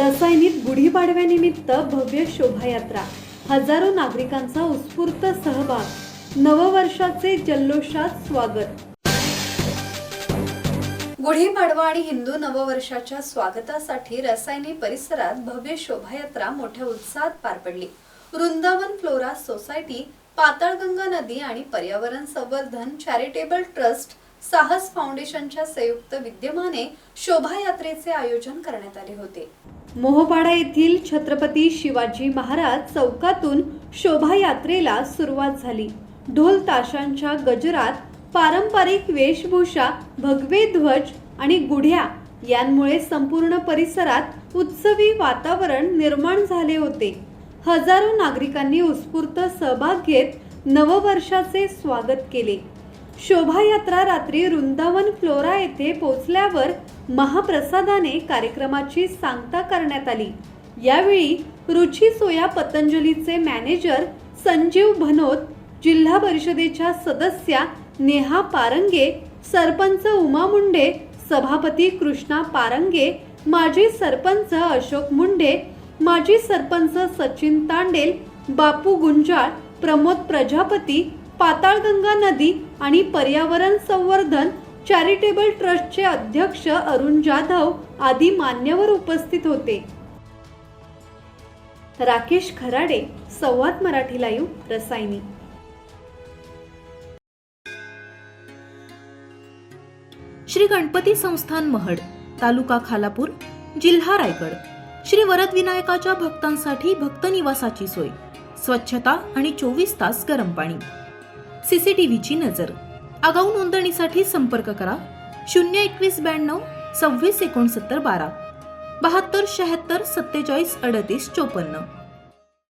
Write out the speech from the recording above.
रसायनीत गुढीपाडव्यानिमित्त भव्य शोभायात्रा, हजारो नागरिकांचा उत्स्फूर्त सहभाग, नववर्षाचे जल्लोषात स्वागत। गुढीपाडवा आणि हिंदू नववर्षाच्या स्वागतासाठी रसायनी परिसरात भव्य शोभायात्रा मोठ्या उत्साहात पार पडली। वृंदावन फ्लोरा सोसायटी, पाताळगंगा नदी आणि पर्यावरण संवर्धन चॅरिटेबल ट्रस्ट, साहस फाउंडेशनच्या संयुक्त विद्यमाने शोभायात्रेचे आयोजन करण्यात आले होते। मोहपाडा येथील छत्रपती शिवाजी महाराज चौकातून शोभायात्रेला सुरुवात झाली। ढोल ताशांच्या गजरात, पारंपरिक वेशभूषा, भगवे ध्वज आणि गुढ्या यांमुळे संपूर्ण परिसरात उत्सवी वातावरण निर्माण झाले होते। हजारो नागरिकांनी उत्स्फूर्त सहभाग घेत नववर्षाचे स्वागत केले। शोभायात्रा रात्री वृंदावन फ्लोरा येथे पोहोचल्यावर महाप्रसादाने कार्यक्रमाची सांगता करण्यात आली। यावेळी रुची सोया पतंजलीचे मॅनेजर संजीव भनोत, जिल्हा परिषदेच्या सदस्या नेहा पारंगे, सरपंच उमा मुंडे, सभापती कृष्णा पारंगे, माजी सरपंच अशोक मुंडे, माजी सरपंच सचिन तांडेल, बापू गुंजाळ, प्रमोद प्रजापती, पाताळगंगा नदी आणि पर्यावरण संवर्धन चॅरिटेबल ट्रस्टचे अध्यक्ष अरुण जाधव आदी मान्यवर उपस्थित होते। राकेश खराडे, संवाद मराठी लाईव्ह, रसायनी। श्री गणपती संस्थान महड, तालुका खालापूर, जिल्हा रायगड। श्री वरद विनायकाच्या भक्तांसाठी भक्त निवासाची सोय, स्वच्छता आणि 24 तास गरम पाणी, सीसीटीव्हीची नजर। आगाऊ नोंदणीसाठी संपर्क करा 02192 26 69 12 72 76 47 38 54।